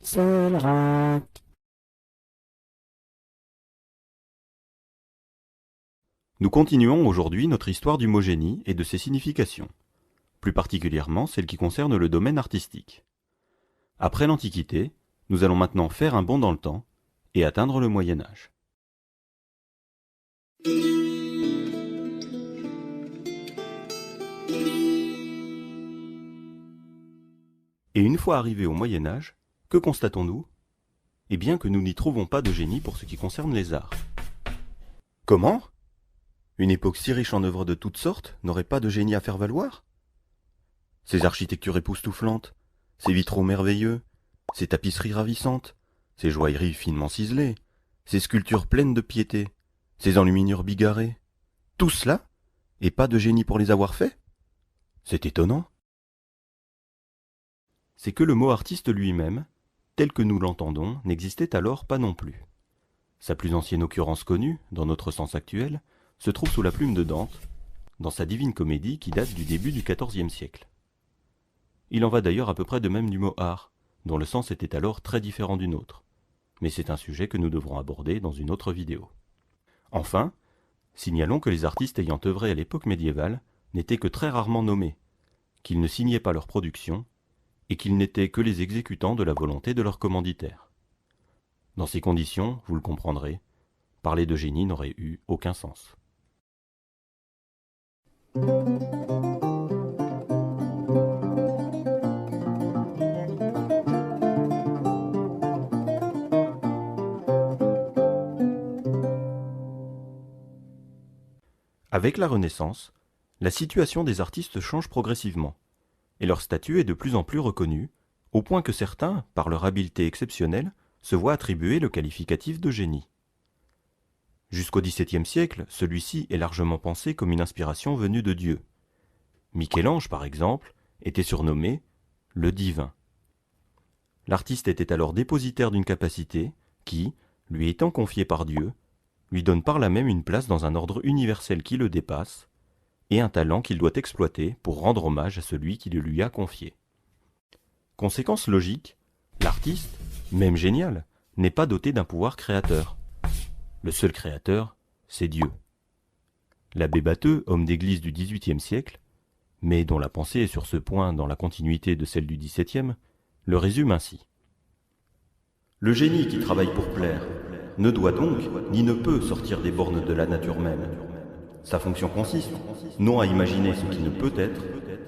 C'est le rack. Nous continuons aujourd'hui notre histoire du mot génie et de ses significations, plus particulièrement celle qui concerne le domaine artistique. Après l'Antiquité, nous allons maintenant faire un bond dans le temps et atteindre le Moyen Âge. Et une fois arrivés au Moyen Âge, que constatons-nous? Eh bien que nous n'y trouvons pas de génie pour ce qui concerne les arts. Comment? Une époque si riche en œuvres de toutes sortes n'aurait pas de génie à faire valoir? Ces architectures époustouflantes, ces vitraux merveilleux, ces tapisseries ravissantes, ces joailleries finement ciselées, ces sculptures pleines de piété, ces enluminures bigarrées, tout cela, et pas de génie pour les avoir faits? C'est étonnant. C'est que le mot artiste lui-même, tel que nous l'entendons, n'existait alors pas non plus. Sa plus ancienne occurrence connue, dans notre sens actuel, se trouve sous la plume de Dante, dans sa Divine Comédie qui date du début du XIVe siècle. Il en va d'ailleurs à peu près de même du mot art, dont le sens était alors très différent du nôtre. Mais c'est un sujet que nous devrons aborder dans une autre vidéo. Enfin, signalons que les artistes ayant œuvré à l'époque médiévale n'étaient que très rarement nommés, qu'ils ne signaient pas leur production, et qu'ils n'étaient que les exécutants de la volonté de leur commanditaire. Dans ces conditions, vous le comprendrez, parler de génie n'aurait eu aucun sens. Avec la Renaissance, la situation des artistes change progressivement, et leur statut est de plus en plus reconnu, au point que certains, par leur habileté exceptionnelle, se voient attribuer le qualificatif de génie. Jusqu'au XVIIe siècle, celui-ci est largement pensé comme une inspiration venue de Dieu. Michel-Ange, par exemple, était surnommé le divin. L'artiste était alors dépositaire d'une capacité qui, lui étant confiée par Dieu, lui donne par là même une place dans un ordre universel qui le dépasse, et un talent qu'il doit exploiter pour rendre hommage à celui qui le lui a confié. Conséquence logique, l'artiste, même génial, n'est pas doté d'un pouvoir créateur. Le seul créateur, c'est Dieu. L'abbé Batteux, homme d'église du XVIIIe siècle, mais dont la pensée est sur ce point dans la continuité de celle du XVIIe, le résume ainsi. Le génie qui travaille pour plaire ne doit donc ni ne peut sortir des bornes de la nature même. Sa fonction consiste non à imaginer ce qui ne peut être,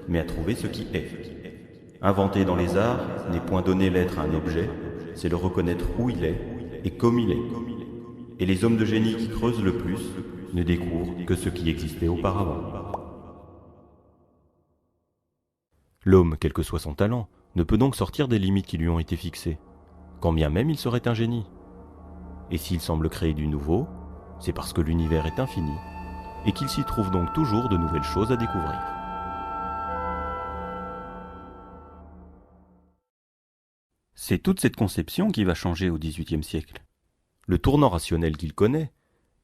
mais à trouver ce qui est. Inventer dans les arts n'est point donner l'être à un objet, c'est le reconnaître où il est et comme il est. Et les hommes de génie qui creusent le plus ne découvrent que ce qui existait auparavant. L'homme, quel que soit son talent, ne peut donc sortir des limites qui lui ont été fixées, quand bien même il serait un génie. Et s'il semble créer du nouveau, c'est parce que l'univers est infini, et qu'il s'y trouve donc toujours de nouvelles choses à découvrir. C'est toute cette conception qui va changer au XVIIIe siècle. Le tournant rationnel qu'il connaît,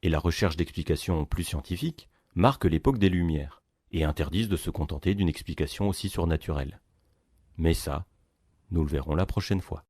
et la recherche d'explications plus scientifiques, marquent l'époque des Lumières, et interdisent de se contenter d'une explication aussi surnaturelle. Mais ça, nous le verrons la prochaine fois.